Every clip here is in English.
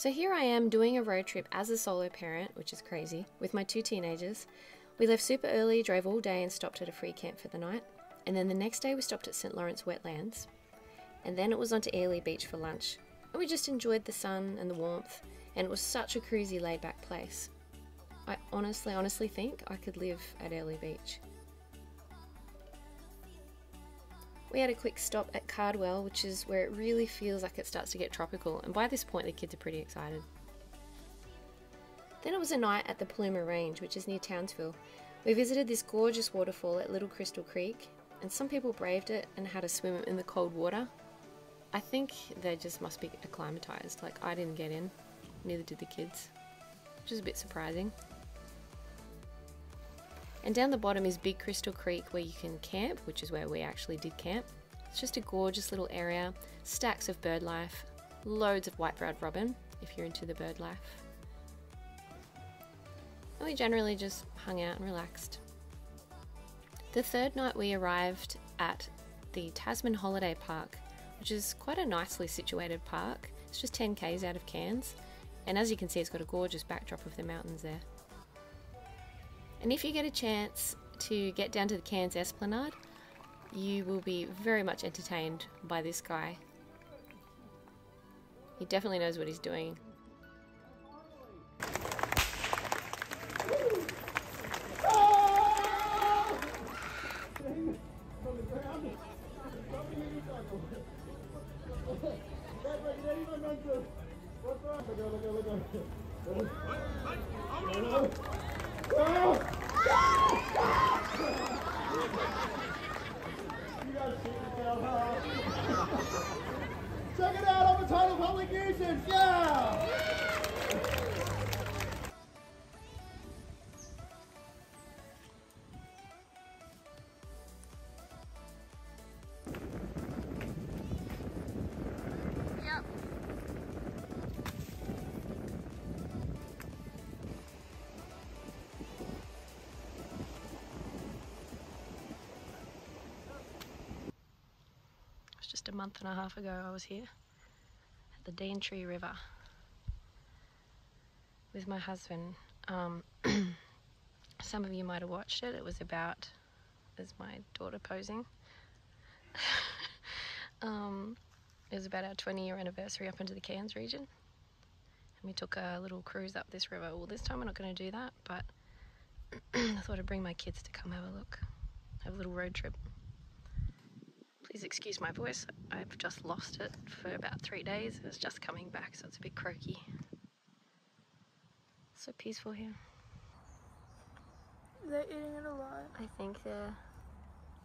So here I am doing a road trip as a solo parent, which is crazy, with my 2 teenagers. We left super early, drove all day and stopped at a free camp for the night. And then the next day we stopped at St. Lawrence Wetlands. And then it was on to Airlie Beach for lunch. And we just enjoyed the sun and the warmth, and it was such a cruisy, laid-back place. I honestly think I could live at Airlie Beach. We had a quick stop at Cardwell, which is where it really feels like it starts to get tropical, and by this point the kids are pretty excited. Then it was a night at the Paluma Range, which is near Townsville. We visited this gorgeous waterfall at Little Crystal Creek, and some people braved it and had a swim in the cold water. I think they just must be acclimatized, like I didn't get in, neither did the kids, which is a bit surprising. And down the bottom is Big Crystal Creek, where you can camp, which is where we actually did camp. It's just a gorgeous little area, stacks of bird life, loads of white-browed robin, if you're into the bird life. And we generally just hung out and relaxed. The third night we arrived at the Tasman Holiday Park, which is quite a nicely situated park. It's just 10 k's out of Cairns, and as you can see it's got a gorgeous backdrop of the mountains there. And if you get a chance to get down to the Cairns Esplanade, you will be very much entertained by this guy. He definitely knows what he's doing. Check it out on the Title Public Nuisance, yeah! Yep. Just a month and a half ago I was here at the Daintree River with my husband. Some of you might have watched it. It was about, as my daughter posing. It was about our 20-year anniversary up into the Cairns region, and we took a little cruise up this river. Well, this time we're not going to do that, but I thought I'd bring my kids to come have a look, have a little road trip. Please excuse my voice, I've just lost it for about 3 days. It's just coming back, so it's a bit croaky. So peaceful here. They're eating it alive. I think they're,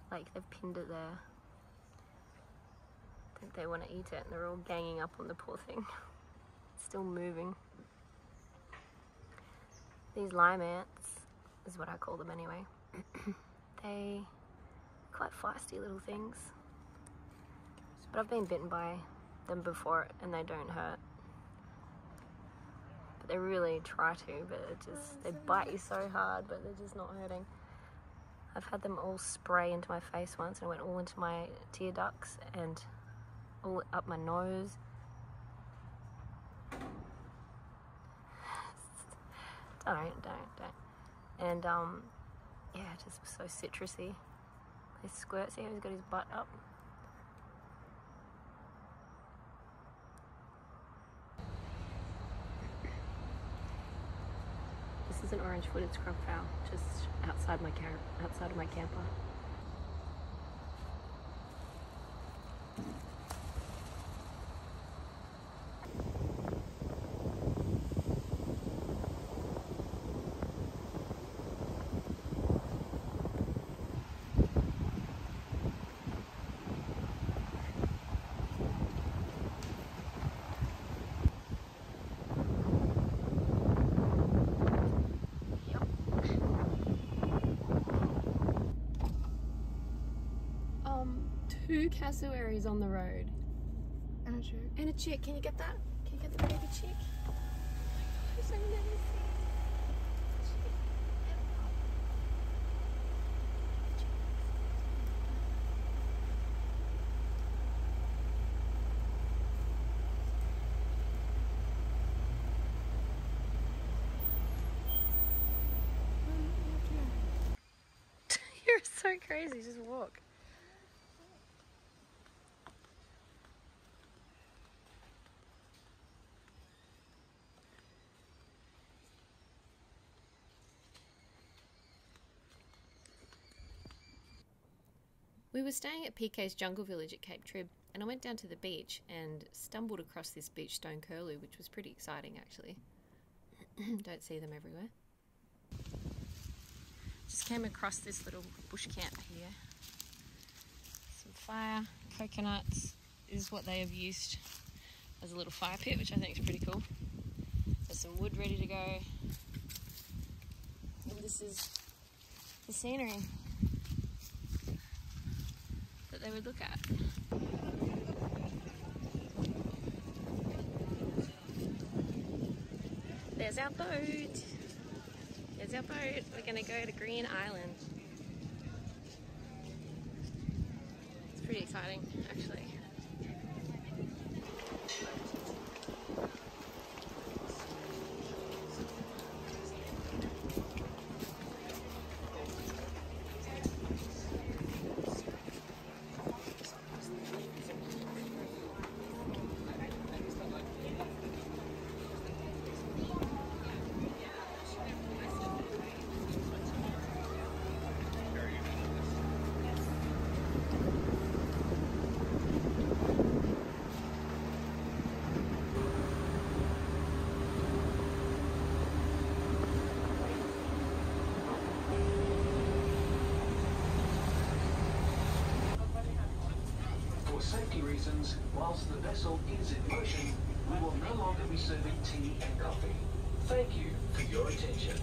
like, they've pinned it there. I think they want to eat it, and they're all ganging up on the poor thing. It's still moving. These lime ants, is what I call them anyway. They are quite feisty little things. But I've been bitten by them before and they don't hurt. But they really try to, but it just, they bite you so hard, but they're just not hurting. I've had them all spray into my face once, and it went all into my tear ducts and all up my nose. Don't. And yeah, it just was so citrusy. They squirt, see how he's got his butt up? This is an orange-footed scrub fowl, just outside of my camper. Two cassowaries on the road. And a chick. And a chick. Can you get that? Can you get the baby chick? Oh my gosh, I've never seen a chick ever. so crazy, just walk. We were staying at PK's Jungle Village at Cape Trib, and I went down to the beach and stumbled across this beach stone curlew, which was pretty exciting actually. Don't see them everywhere. Just came across this little bush camp here. Some fire, coconuts is what they have used as a little fire pit, which I think is pretty cool. There's some wood ready to go. And this is the scenery that they would look at. There's our boat. There's our boat. We're gonna go to Green Island. It's pretty exciting, actually. Safety reasons, whilst the vessel is in motion, we will no longer be serving tea and coffee. Thank you for your attention.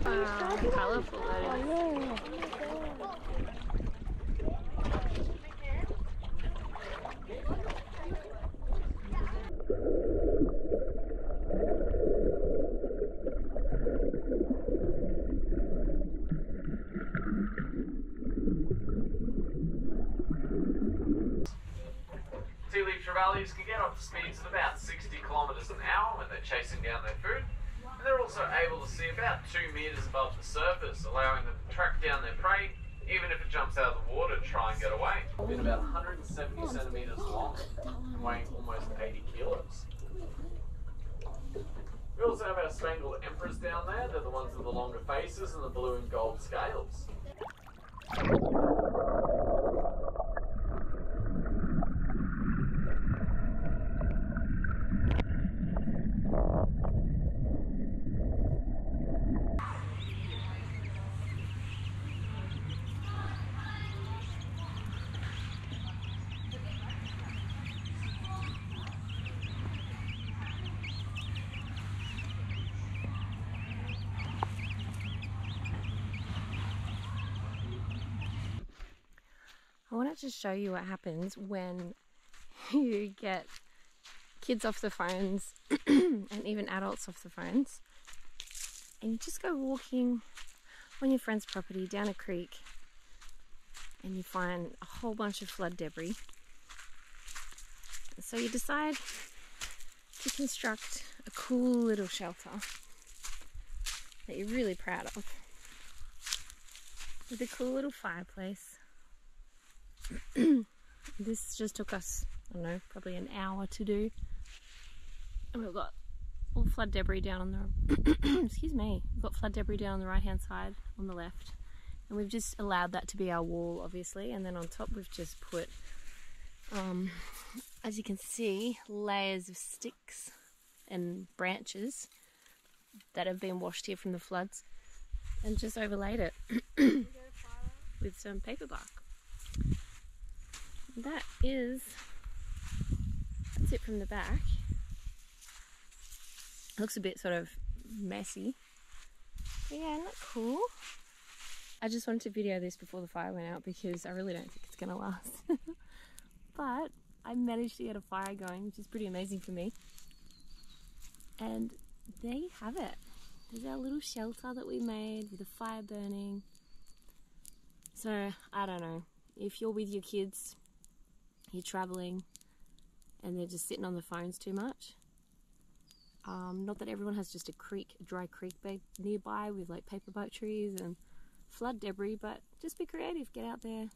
Wow, how colourful that is. Sea leaf trevallies can get up to speeds of about 60 kilometres an hour when they're chasing down their food. And they're also able to see about 2 metres above the surface, allowing them to track down their prey, even if it jumps out of the water to try and get away. Been about 170 centimetres long, weighing almost 80 kilos. We also have our spangled emperors down there. They're the ones with the longer faces and the blue and gold scales. I wanted to show you what happens when you get kids off the phones and even adults off the phones, and you just go walking on your friend's property down a creek and you find a whole bunch of flood debris. So you decide to construct a cool little shelter that you're really proud of, with a cool little fireplace. This just took us, I don't know, probably an hour to do. And we've got all flood debris down on the excuse me, we've got flood debris down on the right hand side, on the left, and we've just allowed that to be our wall, obviously. And then on top we've just put as you can see, layers of sticks and branches that have been washed here from the floods and just overlaid it with some paper bark. That's it from the back. It looks a bit sort of messy. But yeah, isn't that cool? I just wanted to video this before the fire went out because I really don't think it's gonna last. But I managed to get a fire going, which is pretty amazing for me. And there you have it. There's our little shelter that we made with a fire burning. So, I don't know, if you're with your kids, you're traveling, and they're just sitting on the phones too much. Not that everyone has just a dry creek bed nearby with like paper boat trees and flood debris, but just be creative, get out there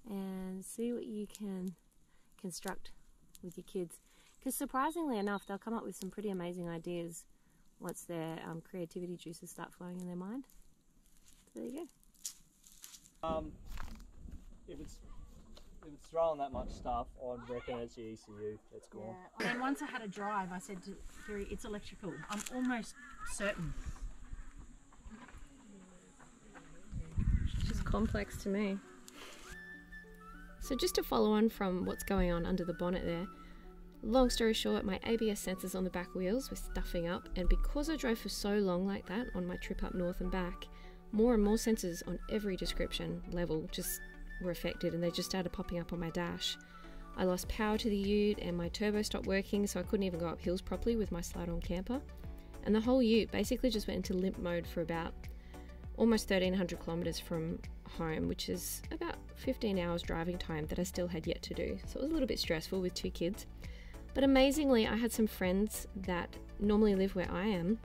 and see what you can construct with your kids. Because surprisingly enough, they'll come up with some pretty amazing ideas once their creativity juices start flowing in their mind. So there you go. If it's throwing that much stuff, I'd reckon it's the ECU that's gone. Yeah. And once I had a drive, I said to Kirri, it's electrical. I'm almost certain. It's just complex to me. So just to follow on from what's going on under the bonnet there, long story short, my ABS sensors on the back wheels were stuffing up, and because I drove for so long like that on my trip up north and back, more and more sensors on every description level just were affected, and they just started popping up on my dash. I lost power to the ute and my turbo stopped working, so I couldn't even go up hills properly with my slide-on camper. And the whole ute basically just went into limp mode for about almost 1,300 kilometers from home, which is about 15 hours driving time that I still had yet to do. So it was a little bit stressful with 2 kids. But amazingly, I had some friends that normally live where I am,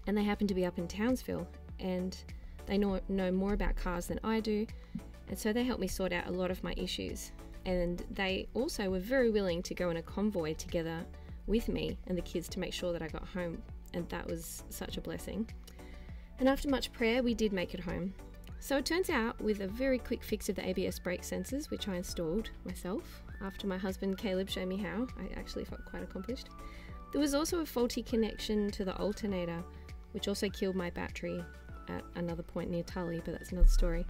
and they happen to be up in Townsville, and they know more about cars than I do, and so they helped me sort out a lot of my issues. And they also were very willing to go in a convoy together with me and the kids to make sure that I got home, and that was such a blessing. And after much prayer, we did make it home. So it turns out, with a very quick fix of the ABS brake sensors, which I installed myself after my husband Caleb showed me how, I actually felt quite accomplished. There was also a faulty connection to the alternator, which also killed my battery at another point near Tully, but that's another story.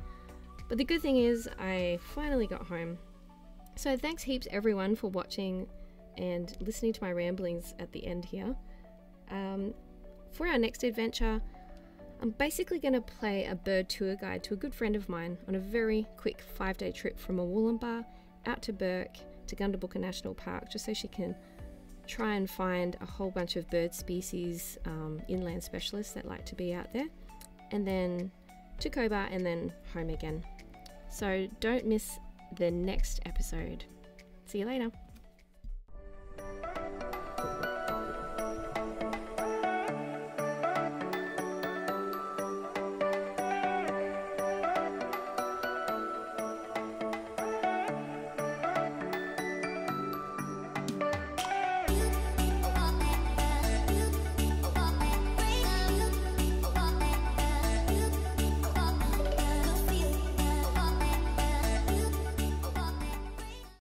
But the good thing is I finally got home. So thanks heaps everyone for watching and listening to my ramblings at the end here. For our next adventure, I'm basically going to play a bird tour guide to a good friend of mine on a very quick 5-day trip from Wollongbar out to Burke to Gundabooka National Park, just so she can try and find a whole bunch of bird species, inland specialists that like to be out there, and then to Cobar and then home again. So don't miss the next episode. See you later.